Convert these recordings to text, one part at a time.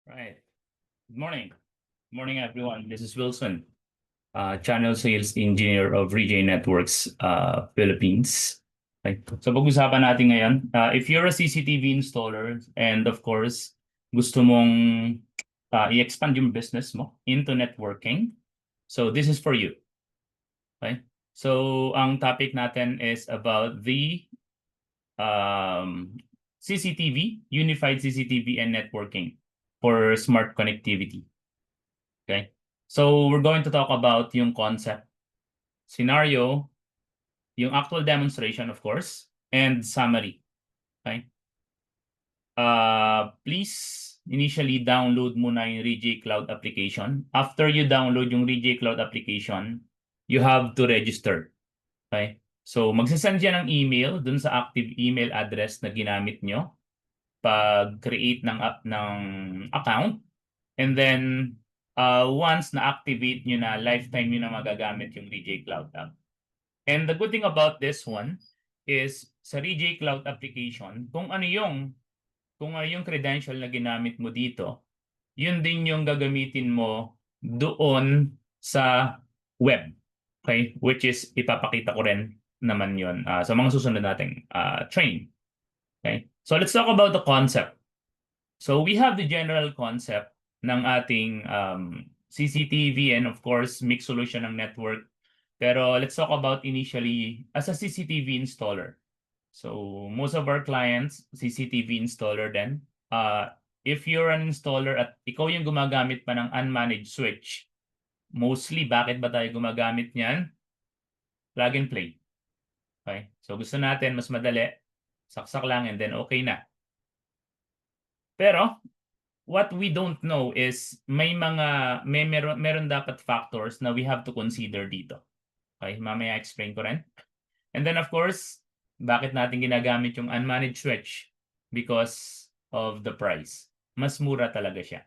Right. Good morning. Good morning, everyone. This is Wilson, Channel Sales Engineer of Rejay Networks, Philippines. Okay. So pag-usapan natin ngayon, if you're a CCTV installer and of course, gusto mong i-expand yung business mo into networking, so this is for you. Okay? So ang topic natin is about the CCTV, Unified CCTV and Networking for smart connectivity. Okay. So we're going to talk about yung concept, scenario, yung actual demonstration, of course, and summary. Okay. Please initially download muna yung Rejay Cloud application. After you download yung Rejay Cloud application, you have to register. Okay. So magsasend yan ng email dun sa active email address na ginamit nyo pag-create ng account. And then, once na-activate nyo na, lifetime nyo na magagamit yung Rejay Cloud app. And the good thing about this one is sa Rejay Cloud application, kung ano yung credential na ginamit mo dito, yun din yung gagamitin mo doon sa web. Okay? Which is, ipapakita ko rin naman yun sa mga susunod nating train. Okay? So let's talk about the concept. So we have the general concept ng ating CCTV and of course mixed solution ng network. Pero let's talk about initially as a CCTV installer. So most of our clients, CCTV installer din. If you're an installer at ikaw yung gumagamit pa ng unmanaged switch, mostly bakit ba tayo gumagamit niyan? Plug and play. Okay? So gusto natin mas madali, saksak lang and then okay na. Pero what we don't know is meron dapat factors na we have to consider dito. Okay, mamaya explain ko rin. And then of course, bakit natin ginagamit yung unmanaged switch? Because of the price. Mas mura talaga siya.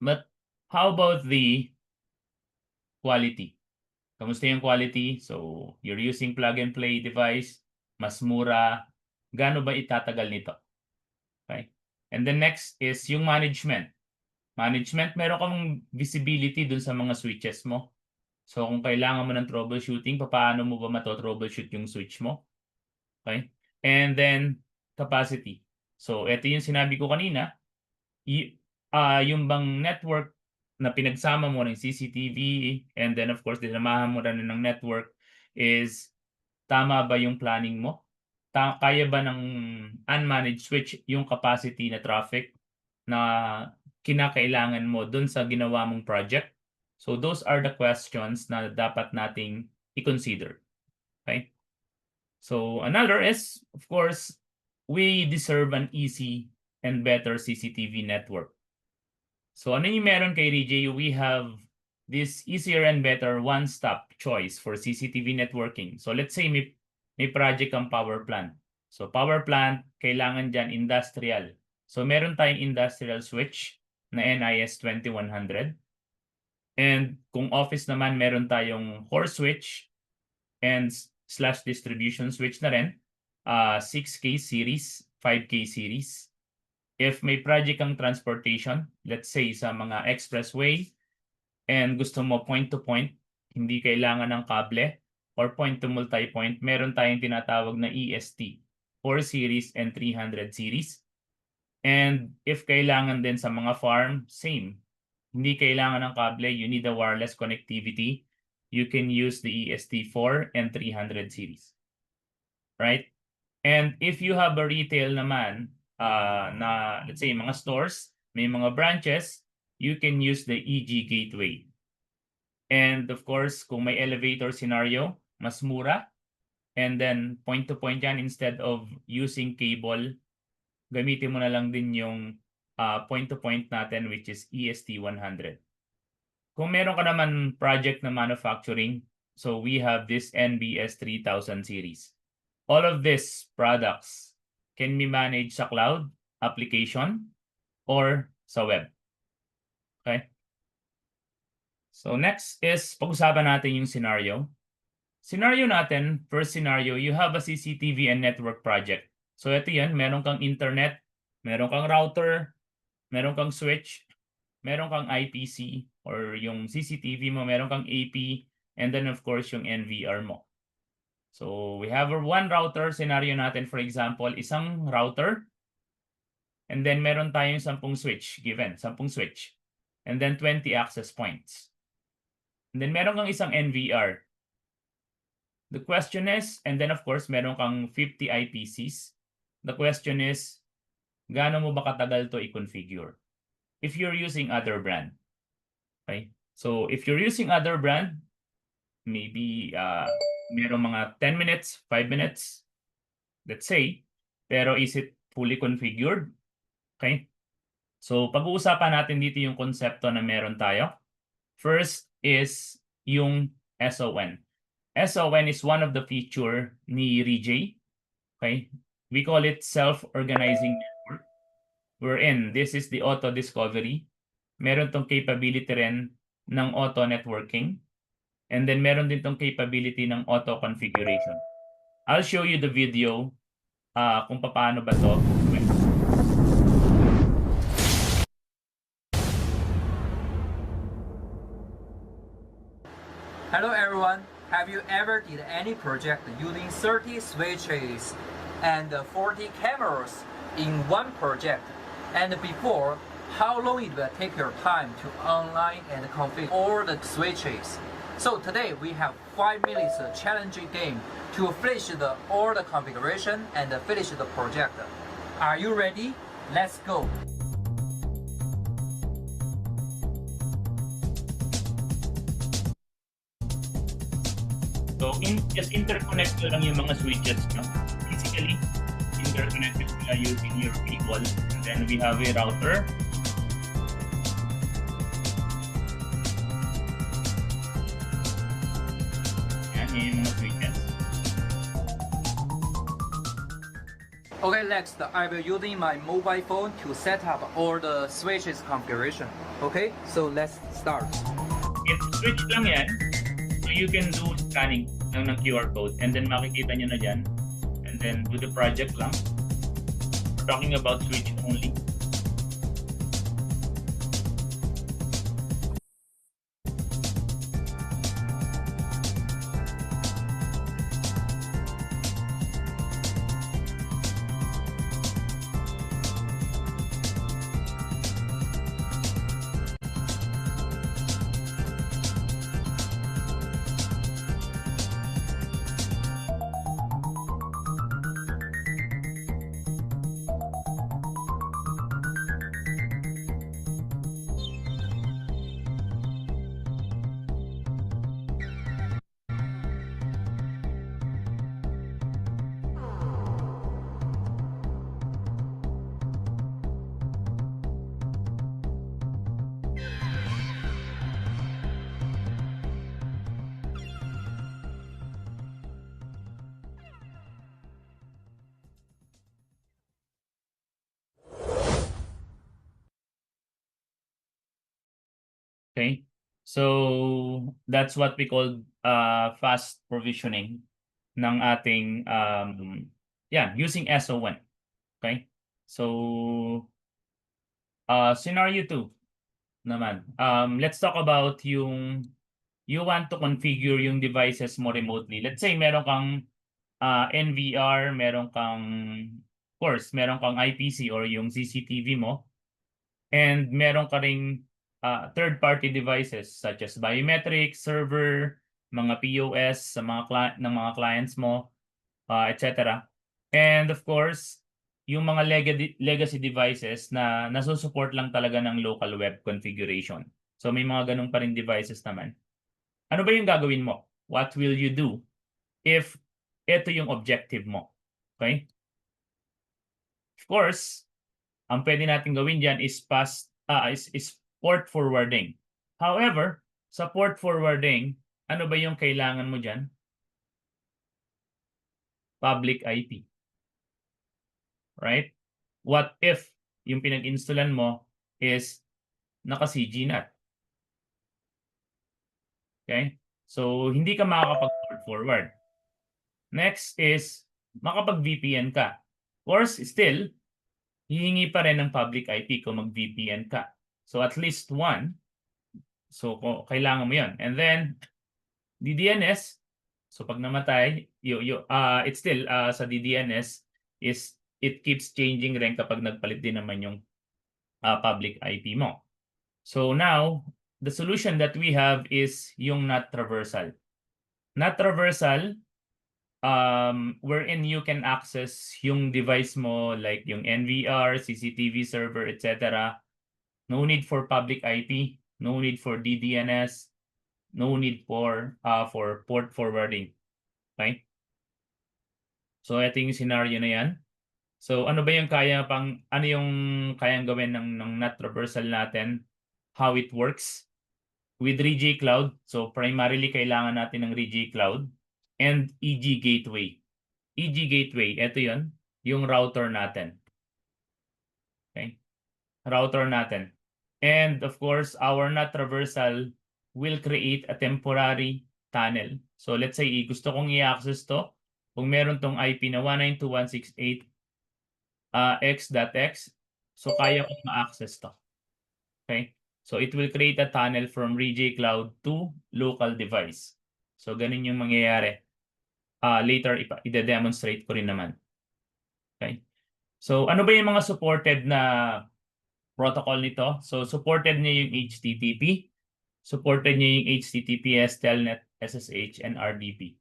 But how about the quality? Kamusta yung quality? So, you're using plug and play device, mas mura. Gaano ba itatagal nito? Okay? And then next is yung management. Management, meron kang visibility dun sa mga switches mo. So kung kailangan mo ng troubleshooting, paano mo ba mato-troubleshoot yung switch mo? Okay? And then capacity. So ito yung sinabi ko kanina, yung bang network na pinagsama mo ng CCTV and then of course dinamahan mo rin ng network is tama ba yung planning mo? Kaya ba ng unmanaged switch yung capacity na traffic na kinakailangan mo dun sa ginawa mong project? So those are the questions na dapat nating i-consider. Okay? So another is, of course, we deserve an easy and better CCTV network. So ano yung meron kay Rejay? We have this easier and better one-stop choice for CCTV networking. So let's say may project kang power plant. So power plant, kailangan dyan industrial. So meron tayong industrial switch na NIS 2100. And kung office naman, meron tayong core switch and slash distribution switch na rin. 6K series, 5K series. If may project kang transportation, let's say sa mga expressway, and gusto mo point-to-point, hindi kailangan ng kable, or point-to-multipoint, meron tayong tinatawag na EST, 4 series and 300 series. And if kailangan din sa mga farm, same. Hindi kailangan ng kable, you need a wireless connectivity. You can use the EST4 and 300 series. Right? And if you have a retail naman, na let's say mga stores, may mga branches, you can use the EG gateway. And of course, kung may elevator scenario, mas mura. And then point-to-point yan instead of using cable, gamitin mo na lang din yung point-to-point natin which is EST100. Kung meron ka naman project na manufacturing, so we have this NBS 3000 series. All of these products can be managed sa cloud, application, or sa web. Okay? So next is pag-usapan natin yung scenario. Scenario natin, first scenario, you have a CCTV and network project. So ito yan, meron kang internet, meron kang router, meron kang switch, meron kang IPC or yung CCTV mo, meron kang AP, and then of course yung NVR mo. So we have our one router scenario natin, for example, isang router, and then meron tayong 10 switch, given, 10 switch, and then 20 access points. And then meron kang isang NVR. The question is, and then of course, meron kang 50 IPCs. The question is, gaano mo ba katagal to i-configure? If you're using other brand. Okay? So if you're using other brand, maybe meron mga 10 minutes, 5 minutes, let's say. Pero is it fully configured? Okay? So pag-uusapan natin dito yung konsepto na meron tayo. First is yung SON. SON is one of the feature ni RJ. Okay? We call it self-organizing network. Wherein this is the auto discovery. Meron tong capability rin ng auto networking. And then meron din tong capability ng auto configuration. I'll show you the video kung paano ba to. Hello everyone, have you ever did any project using 30 switches and 40 cameras in one project? And before, how long it will take your time to online and configure all the switches? So today we have 5 minutes challenging game to finish all the configuration and finish the project. Are you ready? Let's go! So just interconnect nyo lang yung mga switches nyo. Basically, interconnect nyo using your cable. And then we have a router. Yan yung mga switches. Okay, next I will using my mobile phone to set up all the switches configuration. Okay, so let's start. If switch lang yan, so you can do scanning ng QR code and then makikita nyo na dyan. And then do the project lang. We're talking about switch only. Okay, so that's what we call fast provisioning ng ating using SON. Okay, so scenario 2 naman. Let's talk about yung you want to configure yung devices mo remotely. Let's say meron kang NVR, meron kang of course, meron kang IPC or yung CCTV mo, and meron ka ring third-party devices such as biometrics, server, mga POS sa mga ng mga clients mo, etc. And of course, yung mga legacy devices na nasusupport lang talaga ng local web configuration. So may mga ganun pa rin devices naman. Ano ba yung gagawin mo? What will you do if ito yung objective mo? Okay? Of course, ang pwede natin gawin dyan is port forwarding. However, sa port forwarding, ano ba yung kailangan mo dyan? Public IP. Right? What if yung pinag-installan mo is naka-CGNAT? Okay? So, hindi ka makakapag-port forward. Next is, makapag-VPN ka. Of course, still, hihingi pa rin ng public IP kung mag-VPN ka. So at least one. So kailangan mo 'yon. And then DDNS, so pag namatay, it's still sa DDNS is it keeps changing rin kapag nagpalit din naman yung public IP mo. So now, the solution that we have is yung NAT traversal. NAT traversal, wherein you can access yung device mo like yung NVR, CCTV server, etc. No need for public IP, no need for DDNS, no need for port forwarding. Okay? So ito yung scenario na yan. So ano yung kayang gawin ng NAT traversal natin? How it works with RJ Cloud. So primarily kailangan natin ng RJ Cloud and EG Gateway. EG Gateway, ito yon, yung router natin. Okay? Router natin. And of course, our NAT traversal will create a temporary tunnel. So let's say gusto kong i-access to. Kung meron tong IP na 192.168 x.x, so kaya kong ma-access to. Okay? So it will create a tunnel from RJ Cloud to local device. So ganun yung mangyayari. Later, i-demonstrate ko rin naman. Okay? So ano ba yung mga supported na protocol nito? So supported niya yung HTTP, supported niya yung HTTPS, Telnet, SSH, and RDP.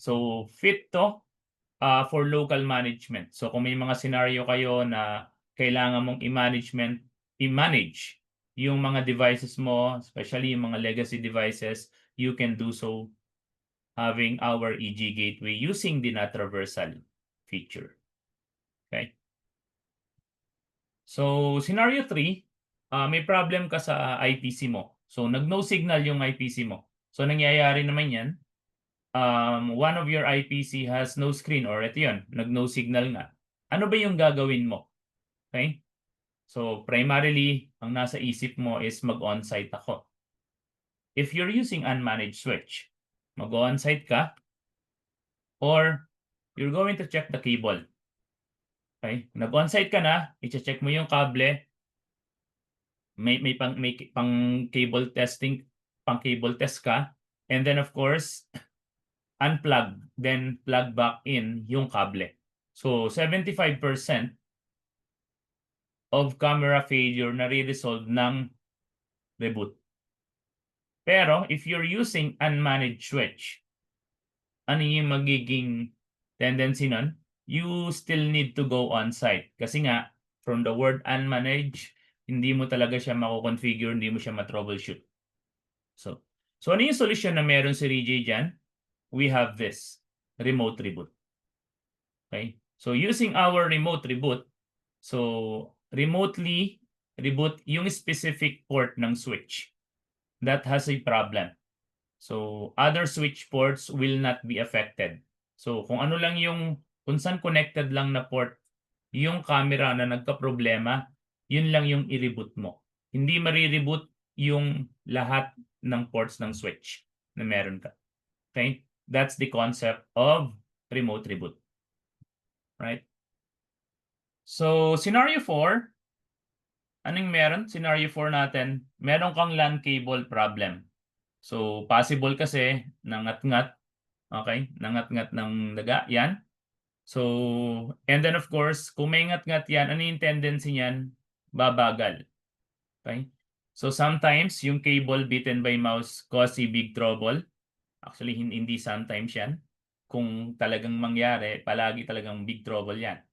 So fit to for local management. So kung may mga scenario kayo na kailangan mong i-manage yung mga devices mo, especially yung mga legacy devices, you can do so having our EG Gateway using the NAT traversal feature. Okay? So scenario 3, may problem ka sa IPC mo. So nag-no signal yung IPC mo. So nangyayari naman yan, one of your IPC has no screen or ito yun, nag-no signal nga. Ano ba yung gagawin mo? Okay? So primarily, ang nasa isip mo is mag-onsite ako. If you're using unmanaged switch, mag-onsite ka or you're going to check the cable. Okay? Nag-onsite ka na, i-check mo yung kable, may pang cable testing, pang cable test ka, and then of course, unplug, then plug back in yung kable. So 75% of camera failure nare-resolve ng reboot. Pero if you're using unmanaged switch, ano yung magiging tendency nun? You still need to go on-site. Kasi nga, from the word unmanaged, hindi mo talaga siya mako-configure, hindi mo siya ma-troubleshoot. So ano yung solution na meron si RJ dyan? We have this, remote reboot. Okay? So using our remote reboot, so remotely reboot yung specific port ng switch that has a problem. So other switch ports will not be affected. So kung ano lang kung saan connected lang na port yung camera na nagka-problema, yun lang yung i-reboot mo. Hindi mari-reboot yung lahat ng ports ng switch na meron ka. Okay? That's the concept of remote reboot. Right? So scenario 4, anong meron? Scenario 4 natin, meron kang LAN cable problem. So possible kasi nangat-ngat, okay? Nangat-ngat ng daga, yan. So, and then of course, kung may ngat-ngat yan, ano yung tendency niyan? Babagal. Okay? So sometimes, yung cable bitten by mouse cause big trouble. Actually, hindi sometimes yan. Kung talagang mangyari, palagi talagang big trouble yan.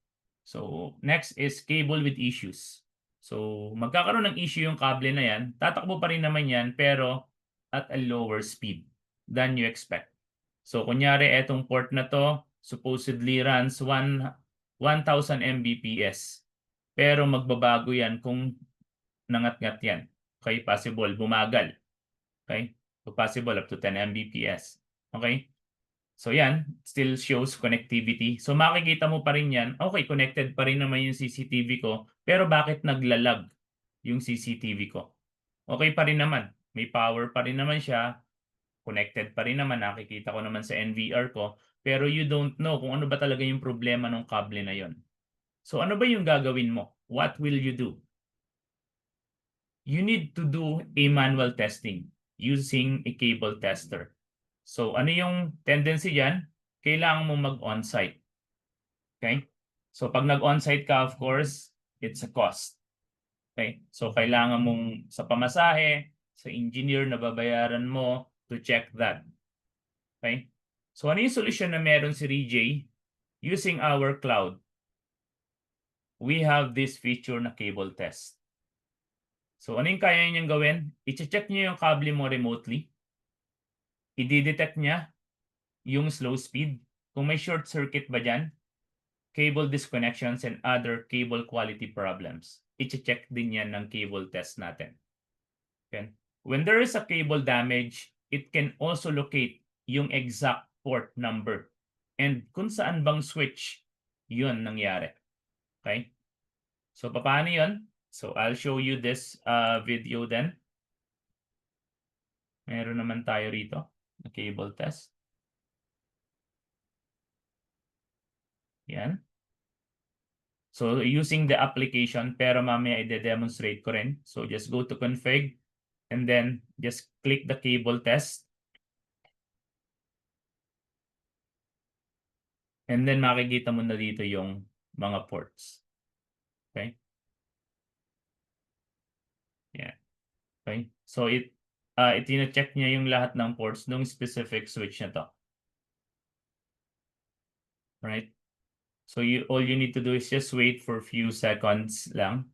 So, next is cable with issues. So, magkakaroon ng issue yung kable na yan. Tatakbo pa rin naman yan, pero at a lower speed than you expect. So, kunyari, etong port na to, supposedly runs 1,000 Mbps. Pero magbabago yan kung nangat-ngat yan. Okay, possible, bumagal. Okay, so possible up to 10 Mbps. Okay, so yan, still shows connectivity. So makikita mo pa rin yan, okay, connected pa rin naman yung CCTV ko, pero bakit naglalag yung CCTV ko? Okay pa rin naman, may power pa rin naman siya, connected pa rin naman, nakikita ko naman sa NVR ko, pero you don't know kung ano ba talaga yung problema ng kable na yon. So ano ba yung gagawin mo? What will you do? You need to do a manual testing using a cable tester. So ano yung tendency dyan? Kailangan mo mag-on-site. Okay? So pag nag-on-site ka, of course, it's a cost. Okay? So kailangan mong sa pamasahe, sa engineer na babayaran mo to check that. Okay? So ano yung solusyon na meron si RJ? Using our cloud, we have this feature na cable test. So ano yung kaya niyang gawin? I-check niyo yung kable mo remotely. I-detect niya yung slow speed. Kung may short circuit ba dyan, cable disconnections and other cable quality problems. I-check din yan ng cable test natin. Okay? When there is a cable damage, it can also locate yung exact port number and kung saan bang switch yun nangyari. Okay? So paano yun? So I'll show you this video then. Meron naman tayo rito na cable test. Yan. So using the application, pero mamaya i-demonstrate ko rin. So just go to config and then just click the cable test. And then makikita mo na dito yung mga ports. Okay? Yeah. Okay? So itina-check niya yung lahat ng ports ng specific switch na to. Right? So all you need to do is just wait for a few seconds lang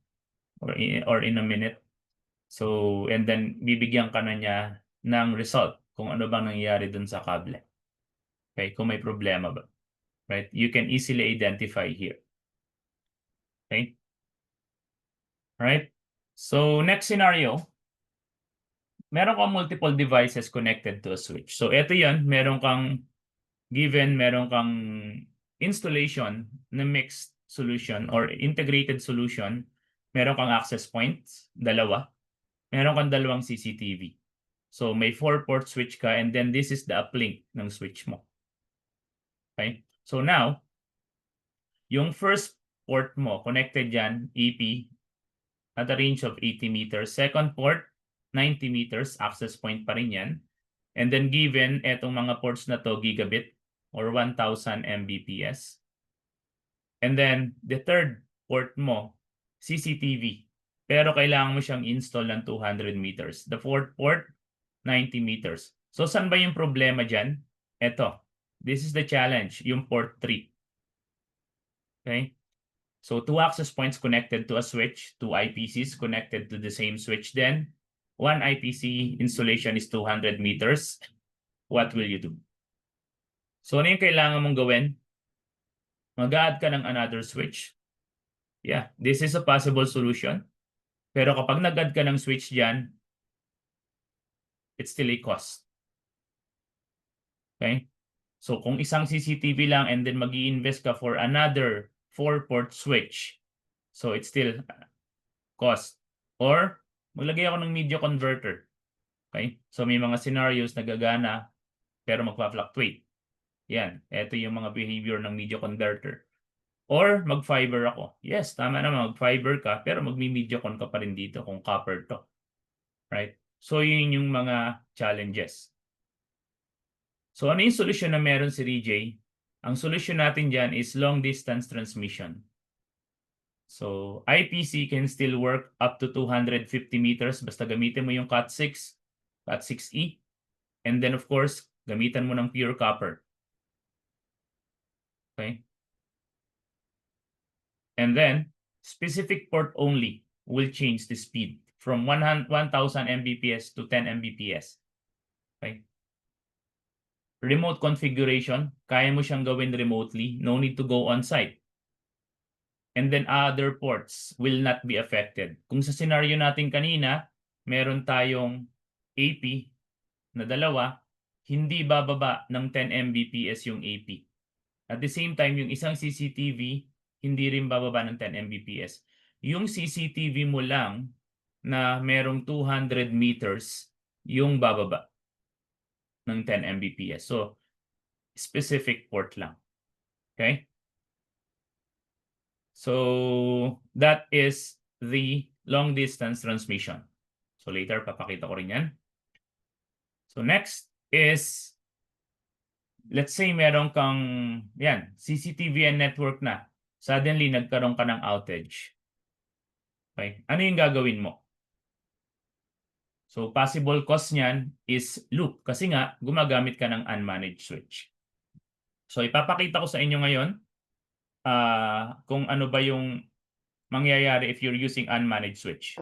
or in a minute. So and then bibigyan ka na niya ng result kung ano bang nangyayari dun sa kable. Okay? Kung may problema ba. Right? You can easily identify here. Okay? Right? So next scenario, meron kang multiple devices connected to a switch. So ito yan, meron kang installation na mixed solution or integrated solution. Meron kang access points, dalawa. Meron kang dalawang CCTV. So may 4-port switch ka and then this is the uplink ng switch mo. Okay? So now, yung first port mo, connected dyan, EP, at a range of 80 meters. Second port, 90 meters, access point pa rin yan. And then given etong mga ports na to, gigabit or 1,000 Mbps. And then the third port mo, CCTV. Pero kailangan mo siyang install ng 200 meters. The fourth port, 90 meters. So saan ba yung problema dyan? Ito. This is the challenge, yung port 3. Okay? So 2 access points connected to a switch, 2 IPCs connected to the same switch then. 1 IPC installation is 200 meters. What will you do? So ano yung kailangan mong gawin? Mag-add ka ng another switch. Yeah, this is a possible solution. Pero kapag nag-add ka ng switch dyan, it's still a cost. Okay? So kung isang CCTV lang and then mag-i-invest ka for another 4-port switch, so it's still cost. Or maglagay ako ng media converter. Okay? So may mga scenarios na gagana pero magpa-fluctuate. Yan. Ito yung mga behavior ng media converter. Or mag-fiber ako. Yes, tama naman. Mag-fiber ka pero magmi-mediacon ka pa rin dito kung copper to. Right? So yun yung mga challenges. So ano yung solusyon na meron si RJ? Ang solusyon natin dyan is long distance transmission. So IPC can still work up to 250 meters basta gamitin mo yung Cat6, Cat6E. And then of course, gamitan mo ng pure copper. Okay? And then, specific port only will change the speed from 1,000 Mbps to 10 Mbps. Okay? Remote configuration, kaya mo siyang gawin remotely. No need to go on-site. And then other ports will not be affected. Kung sa scenario natin kanina, meron tayong AP na dalawa, hindi bababa ng 10 Mbps yung AP. At the same time, yung isang CCTV, hindi rin bababa ng 10 Mbps. Yung CCTV mo lang na merong 200 meters, yung bababa ng 10 Mbps. So, specific port lang. Okay? So that is the long distance transmission. So later papakita ko rin yan. So next is, let's say meron kang yan, CCTV and network na. Suddenly nagkaroon ka ng outage. Okay? Ano yung gagawin mo? So possible cause niyan is loop kasi nga gumagamit ka ng unmanaged switch. So ipapakita ko sa inyo ngayon kung ano ba yung mangyayari if you're using unmanaged switch.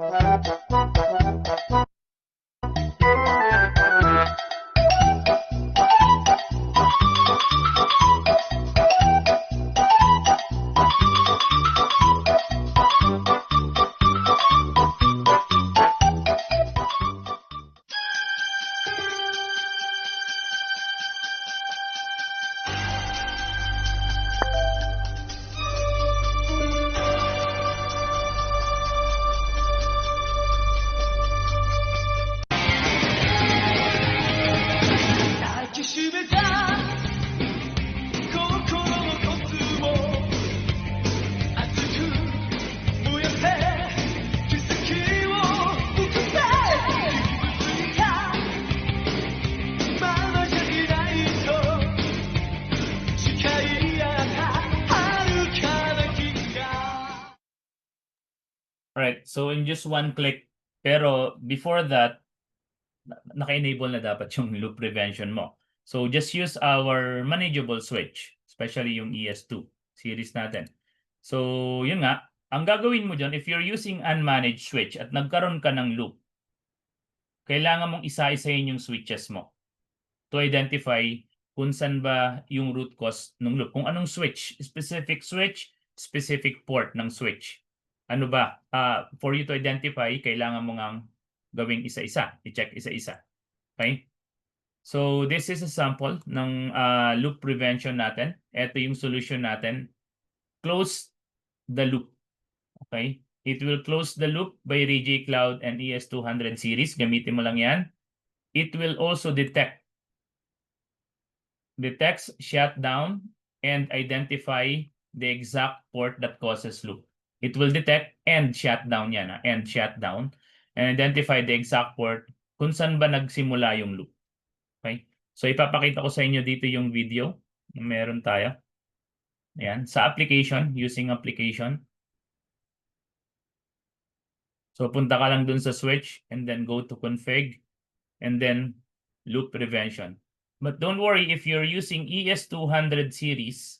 Alright, so in just one click, pero before that, naka-enable na dapat yung loop prevention mo. So just use our manageable switch, especially yung ES2 series natin. So yun nga, ang gagawin mo dyan, if you're using unmanaged switch at nagkaroon ka ng loop, kailangan mong isa-isahin yung switches mo to identify kung saan ba yung root cause ng loop. Kung anong switch, specific port ng switch. Ano ba? For you to identify, kailangan mo ngang gawing isa-isa. I-check isa-isa. Okay? So, this is a sample ng loop prevention natin. Ito yung solution natin. Close the loop. Okay? It will close the loop by RJ Cloud and ES200 series. Gamitin mo lang yan. It will also detects, shutdown, and identify the exact port that causes loop. It will detect and shutdown yan, and shutdown, and identify the exact port kung saan ba nagsimula yung loop. Okay? So ipapakita ko sa inyo dito yung video na meron tayo. Ayan, sa application, using application. So punta ka lang dun sa switch and then go to config and then loop prevention. But don't worry, if you're using ES200 series,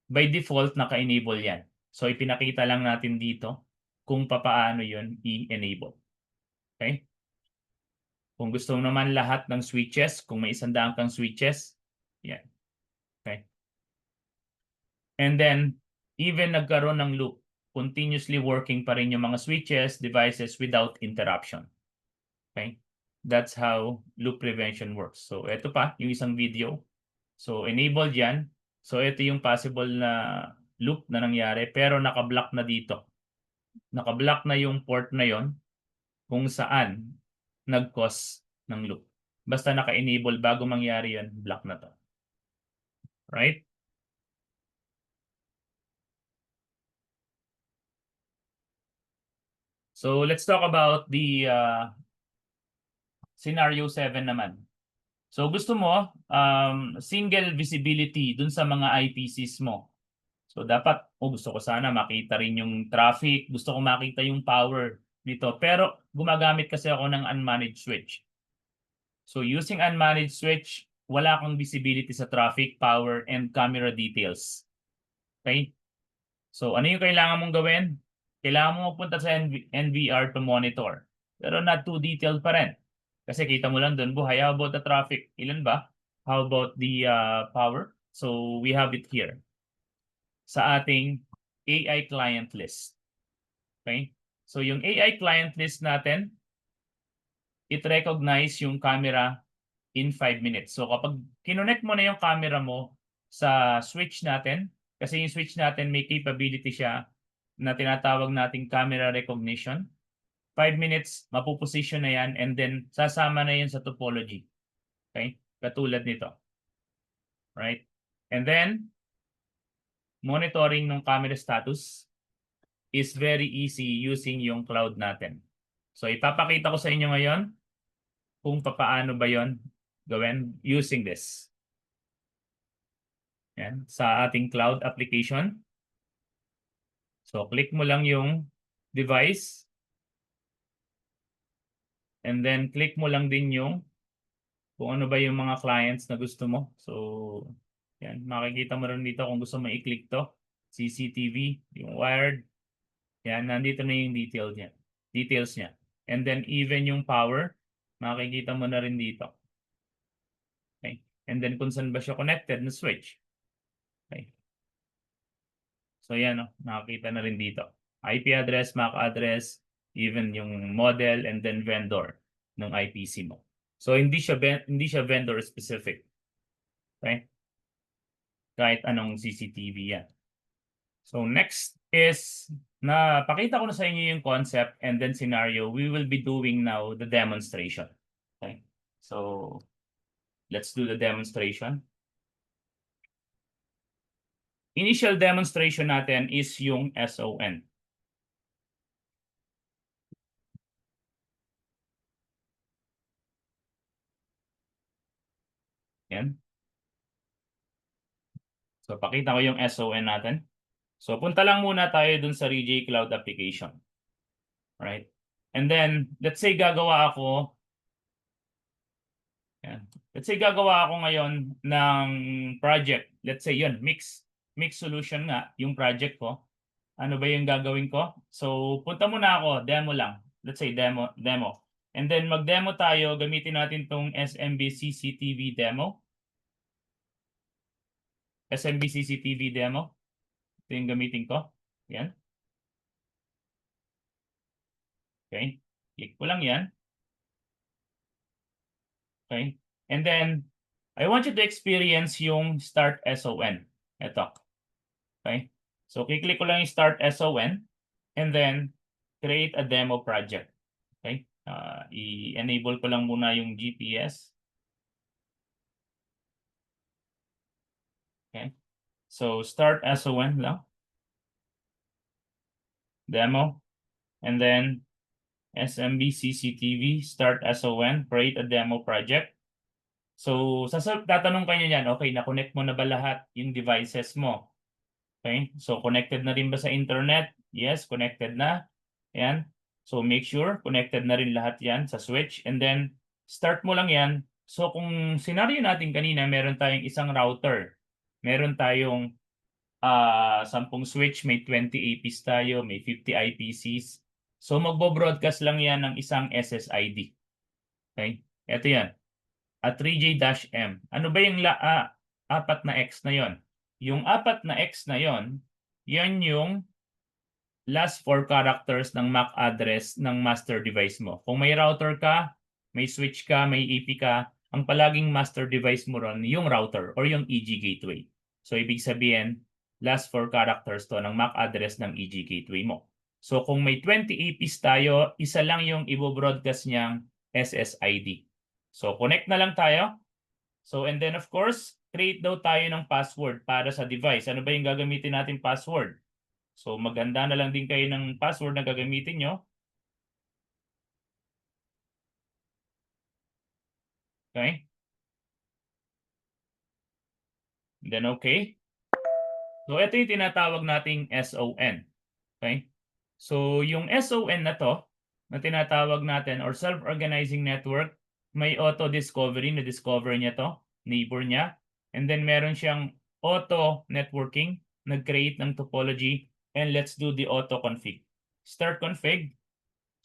by default naka-enable yan. So ipinakita lang natin dito kung papaano yun i-enable. Okay? Kung gusto mo naman lahat ng switches, kung may 100 kang switches, yan. Okay? And then, even nagkaroon ng loop, continuously working pa rin yung mga switches, devices without interruption. Okay? That's how loop prevention works. So ito pa, yung isang video. So enabled yan. So ito yung possible na loop na nangyari pero naka-block na dito. Naka-block na yung port na yon kung saan nag-cause ng loop. Basta naka-enable bago mangyari yan, block na to. Right? So let's talk about the scenario 7 naman. So gusto mo single visibility dun sa mga IPCs mo. So dapat, gusto ko sana makita rin yung traffic, gusto ko makita yung power nito. Pero gumagamit kasi ako ng unmanaged switch. So using unmanaged switch, wala kang visibility sa traffic, power, and camera details. Okay? So ano yung kailangan mong gawin? Kailangan mo magpunta sa NVR to monitor. Pero not too detailed pa rin. Kasi kita mo lang doon, buhay, how about the traffic? Ilan ba? How about the power? So we have it here sa ating AI client list. Okay? So yung AI client list natin, it recognize yung camera in 5 minutes. So kapag kinonect mo na yung camera mo sa switch natin, kasi yung switch natin may capability siya na tinatawag nating camera recognition. 5 minutes, mapuposition na yan and then sasama na yun sa topology. Okay? Katulad nito. Right? And then, monitoring ng camera status is very easy using yung cloud natin. So ipapakita ko sa inyo ngayon kung papaano ba yon gawin using this. Yan, sa ating cloud application. So click mo lang yung device and then click mo lang din yung kung ano ba yung mga clients na gusto mo. So yan, makikita mo rin dito kung gusto mo i-click to. CCTV, yung wired. Yan, nandito na yung details niya. And then even yung power, makikita mo na rin dito. Okay? And then kung saan ba siya connected na switch. Okay? So yan, nakikita na rin dito. IP address, MAC address, even yung model and then vendor ng IPC mo. So hindi siya vendor specific. Okay? Kahit anong CCTV yan. So next is pakita ko na sa inyo yung concept and then scenario. We will be doing now the demonstration. Okay? So let's do the demonstration. Initial demonstration natin is yung SON. Yan. So pakita ko yung SON natin. So punta lang muna tayo dun sa RJ Cloud application. Right? And then let's say gagawa ako ngayon ng project. Let's say yun, mix solution nga yung project ko. Ano ba yung gagawin ko? So punta muna ako, demo lang. Let's say demo. And then mag-demo tayo, gamitin natin tong SMB CCTV demo. SMB CCTV demo. Ito yung gamitin ko. Yan. Okay. Click ko lang yan. Okay. And then, I want you to experience yung Start SON. Ito. Okay. So, kiklik ko lang yung Start SON and then create a demo project. Okay. I-enable ko lang muna yung GPS. Okay. So, Start SON lang. Demo. And then, SMB CCTV, Start SON, create a demo project. So, tatanong kayo niyan, okay, na-connect mo na ba lahat yung devices mo? Okay, so connected na rin ba sa internet? Yes, connected na. Ayan. So, make sure connected na rin lahat yan sa switch. And then, start mo lang yan. So, kung scenario natin kanina, meron tayong isang router. Meron tayong 10 switch, may 20 APs tayo, may 50 IPCs. So, magbo-broadcast lang yan ng isang SSID. Okay? Ito yan. A 3J-M. Ano ba yung 4 na X na yon? Yung 4 na X na yon, yan yung last 4 characters ng MAC address ng master device mo. Kung may router ka, may switch ka, may AP ka, ang palaging master device mo ron yung router or yung EG gateway. So, ibig sabihin, last 4 characters to ng MAC address ng EG gateway mo. So, kung may 20 APs tayo, isa lang yung i-broadcast niyang SSID. So, connect na lang tayo. So, and then of course, create daw tayo ng password para sa device. Ano ba yung gagamitin natin password? So, maganda na lang din kayo ng password na gagamitin nyo. Okay? And then okay. So, ito yung tinatawag nating SON. Okay? So, yung SON na to, na tinatawag natin or self-organizing network, may auto-discovery, na-discover niya to, neighbor niya. And then meron siyang auto-networking, nag-create ng topology, and let's do the auto-config. Start config.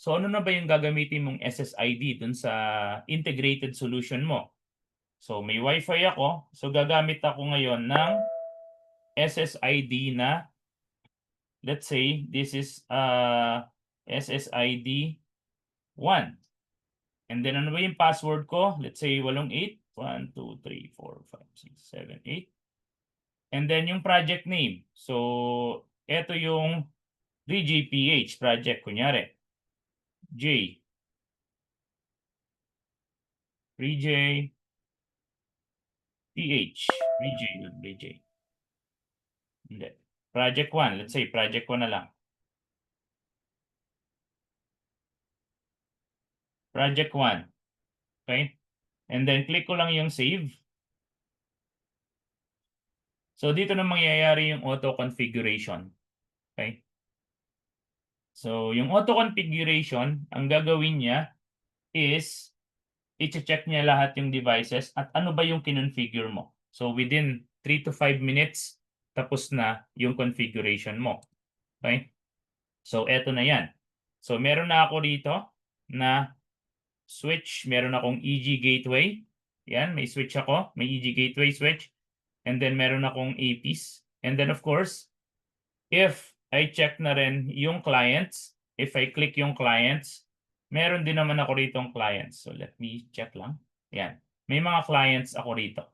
So ano na ba yung gagamitin mong SSID dun sa integrated solution mo? So may Wi-Fi ako, so gagamit ako ngayon ng SSID na, let's say, this is SSID 1. And then ano ba yung password ko? Let's say 88. 1, 2, 3, 4, 5, 6, 7, 8. And then yung project name. So, ito yung DJPH project. Kunyari, J. 3J. PH. 3J. Hindi. Project 1, let's say project 1 na lang. Project 1. Okay? And then click ko lang yung save. So dito na mangyayari yung auto configuration. Okay? So yung auto configuration, ang gagawin niya is i-check niya lahat yung devices at ano ba yung kinonfigure mo. So within 3 to 5 minutes, tapos na yung configuration mo. Okay? So eto na yan. So meron na ako rito na switch, meron akong EG gateway. Yan, may switch ako, may EG gateway switch. And then meron akong APs. And then of course, if I check na rin yung clients, if I click yung clients, meron din naman ako rito ang clients. So let me check lang. Yan. May mga clients ako rito.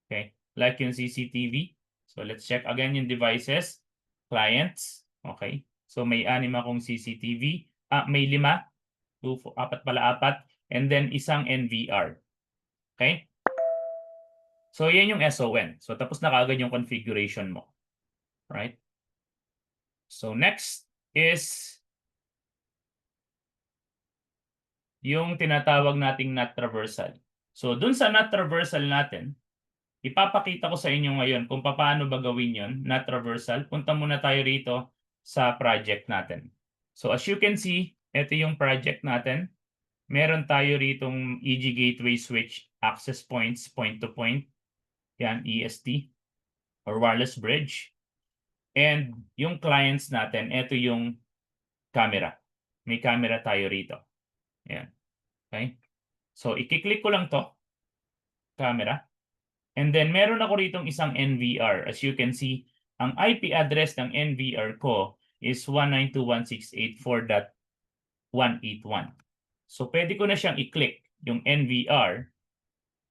Okay? Like yung CCTV. So let's check again yung devices. Clients. Okay? So may 6 akong CCTV. May 5. 2, 4, 4. And then isang NVR. Okay? So yan yung SON. So tapos na kaagad yung configuration mo. Right? So next is yung tinatawag nating NAT traversal. So dun sa NAT traversal natin, ipapakita ko sa inyo ngayon kung paano ba gawin yon, NAT traversal. Punta muna tayo rito sa project natin. So as you can see, ito yung project natin. Meron tayo ritong EG gateway switch access points, point to point. Yan, EST or wireless bridge. And yung clients natin, ito yung camera. May camera tayo rito. Yan. Okay? So, i-click ko lang to, camera. And then, meron ako ritong isang NVR. As you can see, ang IP address ng NVR ko is 192.168.4.181. So, pwede ko na siyang i-click yung NVR.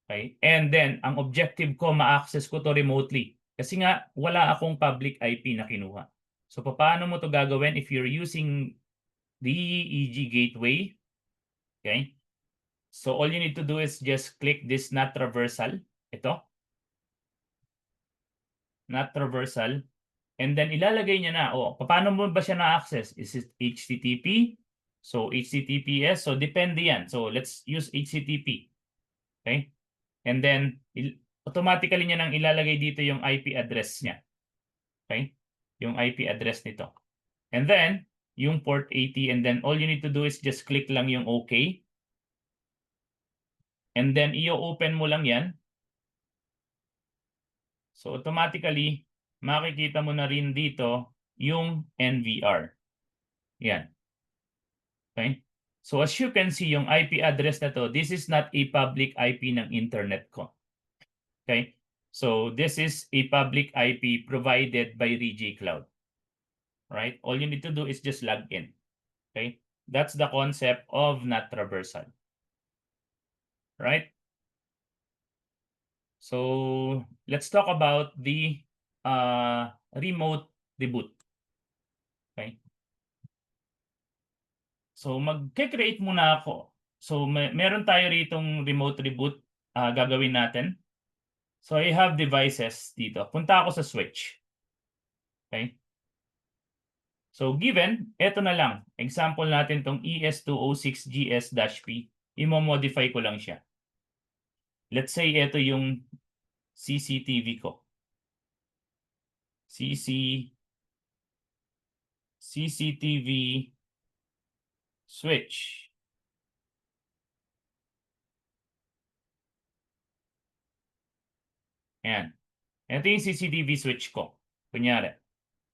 Okay? And then, ang objective ko, ma-access ko to remotely. Kasi nga, wala akong public IP na kinuha. So, paano mo to gagawin if you're using the EG gateway? Okay? So, all you need to do is just click this NAT traversal. Ito. NAT traversal. And then, ilalagay niya na, paano mo ba siya na-access? Is it HTTP? So, HTTPS. So, depende yan. So, let's use HTTP. Okay? And then, automatically niya nang ilalagay dito yung IP address niya. Okay? Yung IP address nito. And then, yung port 80. And then, all you need to do is just click lang yung OK. And then, i-open mo lang yan. So, automatically, makikita mo na rin dito yung NVR. Yan. Okay? So, as you can see, yung IP address na to, this is not a public IP ng internet ko. Okay? So, this is a public IP provided by RJ Cloud. Right? All you need to do is just log in. Okay? That's the concept of NAT traversal. Right? So, let's talk about the remote reboot. Okay? So, mag-create muna ako. So, meron tayo ritong remote reboot gagawin natin. So, I have devices dito. Punta ako sa switch. Okay? So, given, eto na lang. Example natin tong ES206GS-P. Imo-modify ko lang siya. Let's say, eto yung CCTV ko. CCTV switch. Ayan. Ito yung CCTV switch ko. Kunyari.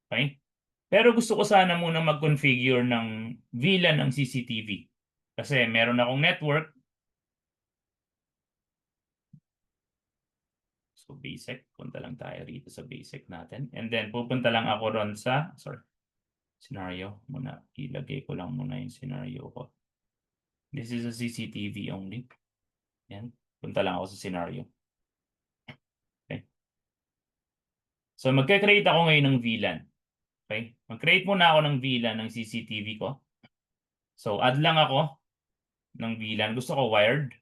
Okay? Pero gusto ko sana muna mag-configure ng VLAN ng CCTV. Kasi meron akong network. So basic. Punta lang tayo rito sa basic natin. And then pupunta lang ako ron sa, scenario. Muna, ilagay ko lang muna yung scenario ko. This is a CCTV only. Yan. Punta lang ako sa scenario. Okay. So magka-create ako ngayon ng VLAN. Okay. Mag-create muna ako ng VLAN ng CCTV ko. So add lang ako ng VLAN. Gusto ko wired.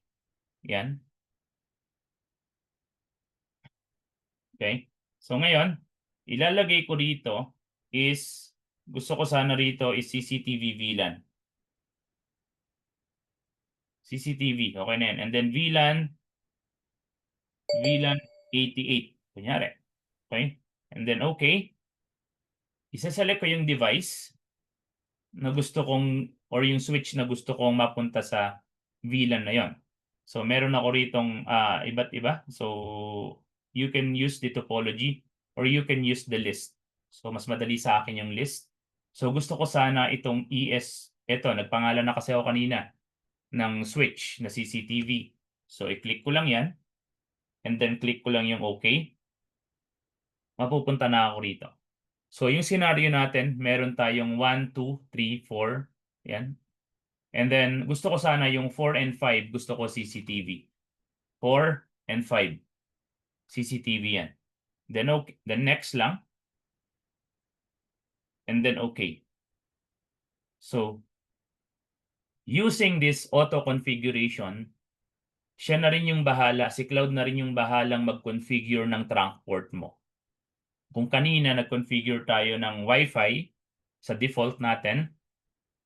Yan. Okay. So ngayon, ilalagay ko rito is, gusto ko sana rito is CCTV VLAN. CCTV, okay na yan. And then VLAN 88, kunyari. Okay? And then okay. Isa-select ko yung device na gusto kong, or yung switch na gusto kong mapunta sa VLAN na yon. So meron ako ritong iba't iba. So you can use the topology or you can use the list. So mas madali sa akin yung list. So gusto ko sana itong ES, eto, nagpangalan na kasi ako kanina ng switch na CCTV. So i-click ko lang yan. And then click ko lang yung OK. Mapupunta na ako rito. So yung scenario natin, meron tayong 1, 2, 3, 4. Yan. And then gusto ko sana yung 4 and 5, gusto ko CCTV. 4 and 5. CCTV yan. Then okay, then next lang. And then okay. So using this auto configuration, siya na rin yung bahala, si Cloud na rin yung bahalang mag-configure ng trunk port mo. Kung kanina nag-configure tayo ng Wi-Fi sa default natin,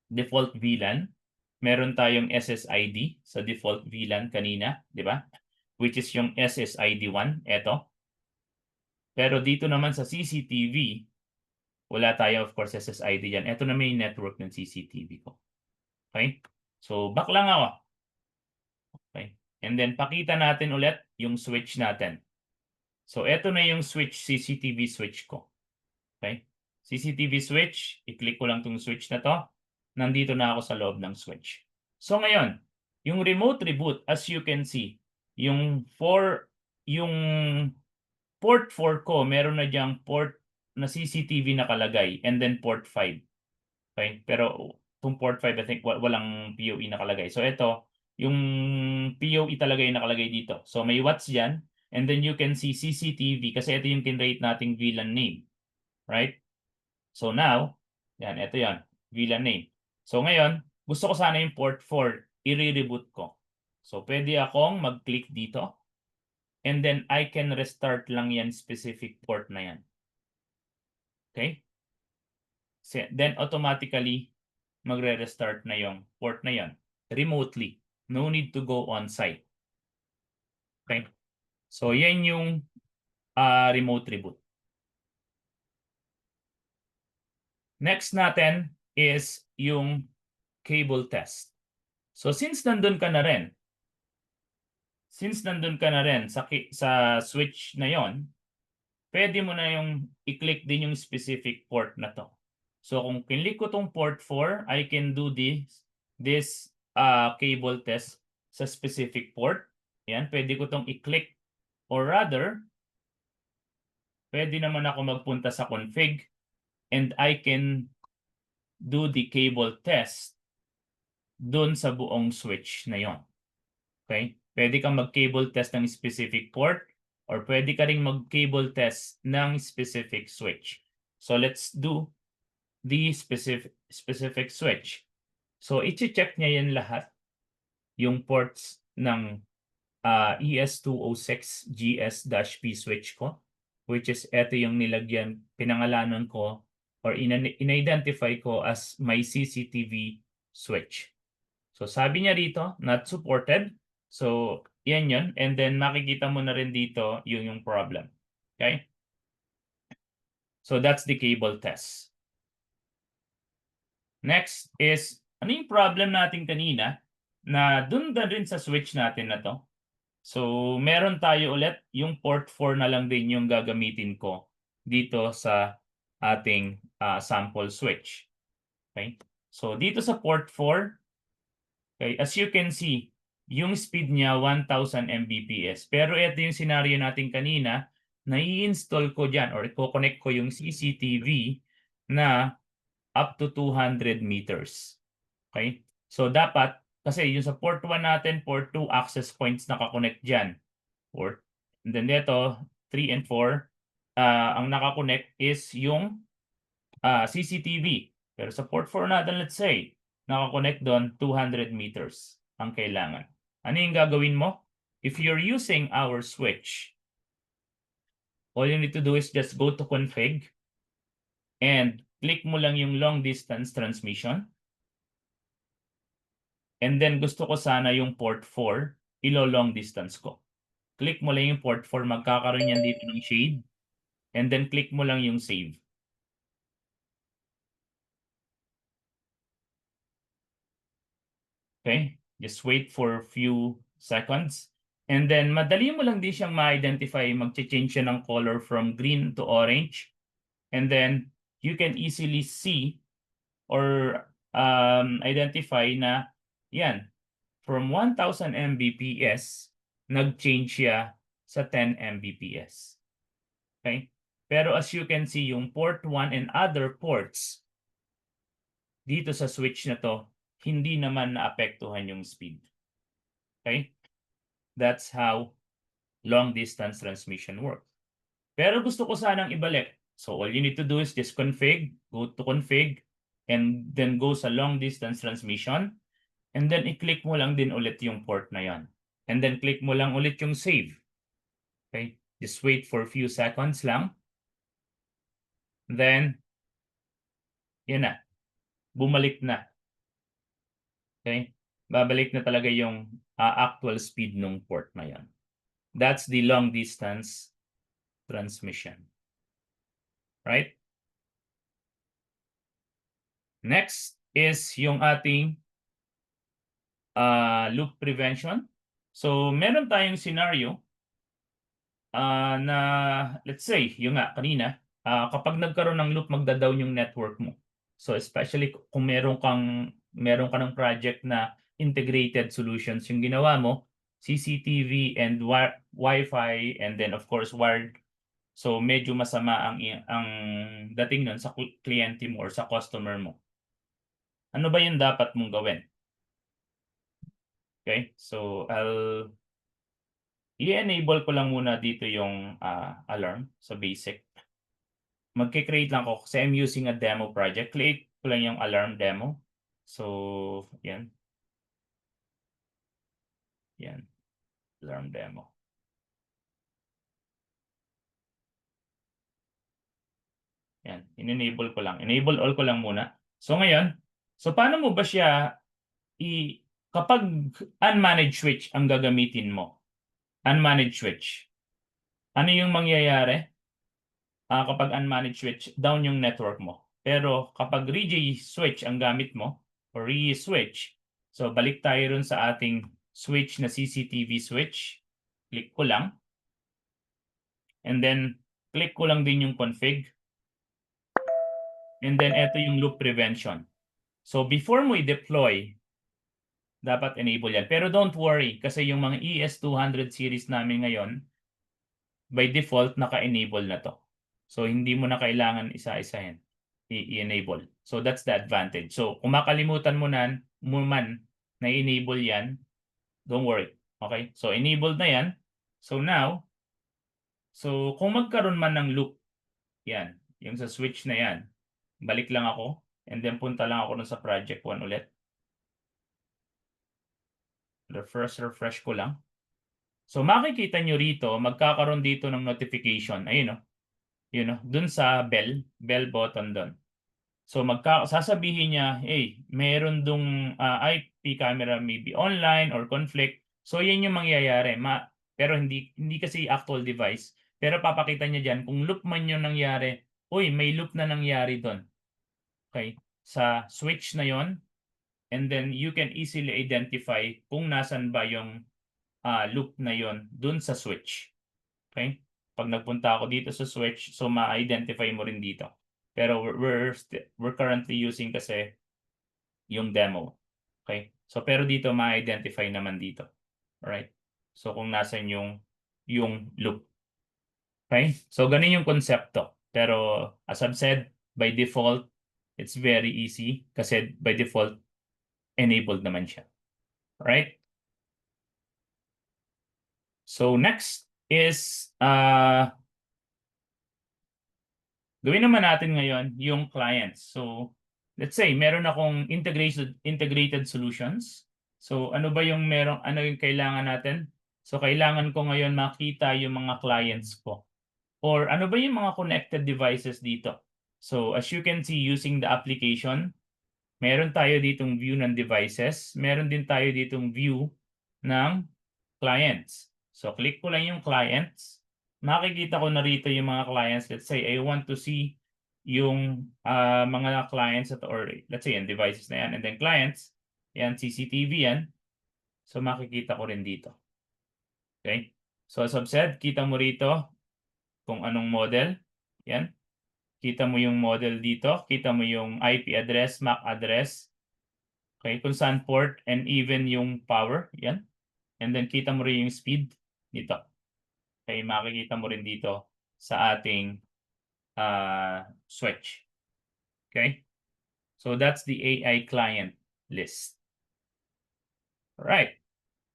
default VLAN, meron tayong SSID sa default VLAN kanina, di ba? Which is yung SSID1, eto. Pero dito naman sa CCTV, wala tayo of course SSID dyan. Eto na may network ng CCTV ko. Okay? So back lang ako. Okay? And then pakita natin ulit yung switch natin. So eto na yung switch, CCTV switch ko. Okay? CCTV switch, i-click ko lang tong switch na to. Nandito na ako sa loob ng switch. So ngayon, yung remote reboot, as you can see, yung port 4 ko, meron na diyang port na CCTV nakalagay and then port 5. Okay? Pero itong port 5, I think walang PoE nakalagay. So ito, yung PoE talaga yung nakalagay dito. So may watts dyan and then you can see CCTV kasi ito yung tinrate nating VLAN name. Right? So now, yan, ito yan, VLAN name. So ngayon, gusto ko sana yung port 4, i-reboot ko. So pwede akong mag-click dito and then I can restart lang yan specific port na yan. Okay? Then automatically, magre-restart na yung port na yan remotely. No need to go on-site. Okay? So yan yung remote reboot. Next natin is yung cable test. So since nandun ka na rin sa switch na yon, pwede mo na yung i-click din yung specific port na to. So kung click ko tong port 4, I can do this cable test sa specific port. Yan, pwede ko tong i-click or rather, pwede naman ako magpunta sa config and I can do the cable test dun sa buong switch na yon. Okay? Pwede kang mag-cable test ng specific port or pwede ka rin mag-cable test ng specific switch. So let's do the specific switch. So i-check niya yan lahat, yung ports ng ES206 GS-P switch ko, which is eto yung nilagyan, pinangalanan ko or in-identify ko as my CCTV switch. So sabi niya rito, not supported. So yan yun. And then makikita mo na rin dito yung problem. Okay? So that's the cable test. Next is, ano yung problem natin kanina na dun rin sa switch natin na to. So meron tayo ulit, yung port 4 na lang din yung gagamitin ko dito sa ating sample switch. Okay? So dito sa port 4, okay, as you can see, yung speed niya 1000 Mbps. Pero ito yung scenario natin kanina, na i-install ko dyan or i-connect ko yung CCTV na up to 200 meters. Okay? So dapat, kasi yung sa port 1 natin, port 2 access points nakakonect dyan. Port. And then dito, 3 and 4, ang nakakonect is yung CCTV. Pero sa port 4 natin, let's say, nakakonect doon 200 meters ang kailangan. Ano yung gagawin mo? If you're using our switch, all you need to do is just go to config and click mo lang yung long distance transmission. And then gusto ko sana yung port 4, ilo-long distance ko. Click mo lang yung port 4, magkakaroon yan dito ng shade. And then click mo lang yung save. Okay? Just wait for a few seconds. And then madali mo lang din siyang ma-identify, mag-change siya ng color from green to orange. And then you can easily see or identify na yan, from 1000 Mbps, nag-change siya sa 10 Mbps. Okay? Pero as you can see, yung port 1 and other ports dito sa switch na to, hindi naman naapektuhan yung speed. Okay? That's how long distance transmission works. Pero gusto ko sanang ibalik. So all you need to do is just config, go to config, and then go sa long distance transmission. And then i-click mo lang din ulit yung port na yan. And then click mo lang ulit yung save. Okay? Just wait for a few seconds lang. Then, yan na. Bumalik na. Okay? Babalik na talaga yung actual speed ng port na yan. That's the long distance transmission. Right? Next is yung ating loop prevention. So, meron tayong scenario na, let's say, yung nga kanina, kapag nagkaroon ng loop, magda-down yung network mo. So, especially kung meron ka ng project na integrated solutions yung ginawa mo, CCTV and Wi-Fi, and then of course wired. So, medyo masama ang dating nun sa kliyente mo or sa customer mo. Ano ba yung dapat mong gawin? Okay, so i-enable ko lang muna dito yung alarm sa basic. Magkikreate lang ako kasi I'm using a demo project. Click ko lang yung alarm demo. So, yan. Yan. Alarm demo. Yan. In-enable ko lang. Enable all ko lang muna. So, ngayon, so paano mo ba siya kapag unmanaged switch ang gagamitin mo? Unmanaged switch. Ano yung mangyayari? Kapag unmanaged switch, down yung network mo. Pero kapag REGI switch ang gamit mo, or REGI switch, so balik tayo rin sa ating switch na CCTV switch. Click ko lang. And then, click ko lang din yung config. And then, ito yung loop prevention. So, before mo i-deploy, dapat enable yan. Pero don't worry, kasi yung mga ES200 series namin ngayon, by default, naka-enable na to. So, hindi mo na kailangan isa-isahin. I-enable. So, that's the advantage. So, kung makalimutan mo man na enable yan, don't worry. Okay? So, enabled na yan. So, now, kung magkaroon man ng loop, yan, yung sa switch na yan, balik lang ako, and then punta lang ako sa project 1 ulit. Refresh ko lang. So, makikita nyo rito, magkakaroon dito ng notification. Ayun, dun sa bell button dun. So sasabihin niya, hey, meron dong IP camera maybe online or conflict. So yan yung mangyayari. Pero hindi kasi actual device. Pero papakita niya diyan kung loop man yung nangyari, uy, may loop na nangyari doon. Okay? Sa switch na yon, and then you can easily identify kung nasan ba yung loop na yon dun sa switch. Okay? Pag nagpunta ako dito sa switch, so ma-identify mo rin dito. Pero we're currently using kasi yung demo. Okay? So pero dito ma-identify naman dito. Alright? So kung nasan yung loop. Okay? So ganun yung konsepto. Pero as I've said, by default, it's very easy kasi by default, enabled naman siya. Alright? So next is gawin naman natin ngayon yung clients. So, let's say meron akong integrated solutions. So, ano yung kailangan natin? So, kailangan ko ngayon makita yung mga clients ko. or ano ba yung mga connected devices dito. So as you can see using the application, meron tayo ditong view ng devices, meron din tayo ditong view ng clients. So click ko lang yung clients, makikita ko na rito yung mga clients. Let's say I want to see yung mga clients at, or let's say yung devices na yan, and then clients, yan CCTV yan. So makikita ko rin dito. Okay? So as I've said, kita mo rito kung anong model. Yan. Kita mo yung model dito, kita mo yung IP address, MAC address, okay, kung saan port, and even yung power, yan. And then kita mo rin yung speed dito. Okay, makikita mo rin dito sa ating switch. Okay? So that's the AI client list. All right.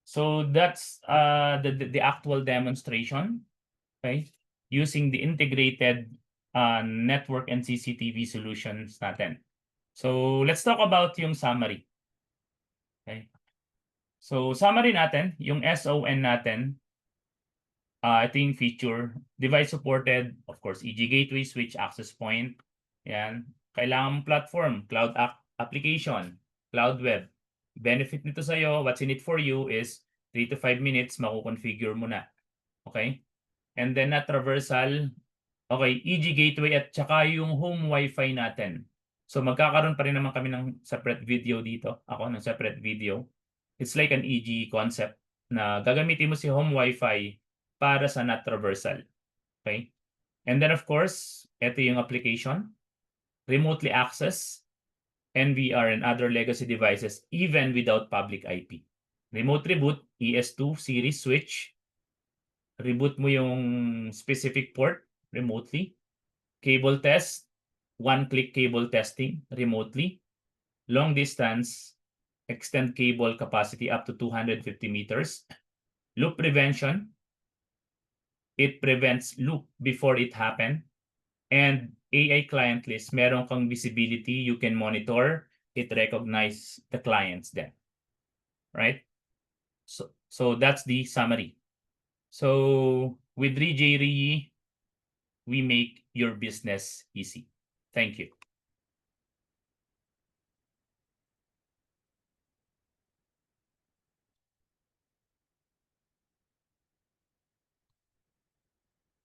So that's the actual demonstration, okay, using the integrated network and CCTV solutions natin. So let's talk about yung summary. Okay. So summary natin, yung SON natin, ito yung feature, device supported, of course, EG gateway, switch, access point. Yan. Kailangan platform, cloud application, cloud web. Benefit nito sa'yo, what's in it for you is 3 to 5 minutes, makukonfigure mo na. Okay? And then na traversal, okay, EG gateway at saka yung home wifi natin. So magkakaroon pa rin naman kami ng separate video dito. Ako ng separate video. It's like an EG concept na gagamitin mo si home wifi para sa NAT traversal. Okay? And then of course, ito yung application. Remotely access NVR and other legacy devices even without public IP. Remote reboot, ES2 series switch. Reboot mo yung specific port remotely. Cable test, one-click cable testing remotely. Long distance, extend cable capacity up to 250 meters. Loop prevention, it prevents loop before it happen. And AI client list, meron kang visibility, you can monitor, it recognize the clients then. Right? So that's the summary. So with ReJRE, we make your business easy. Thank you.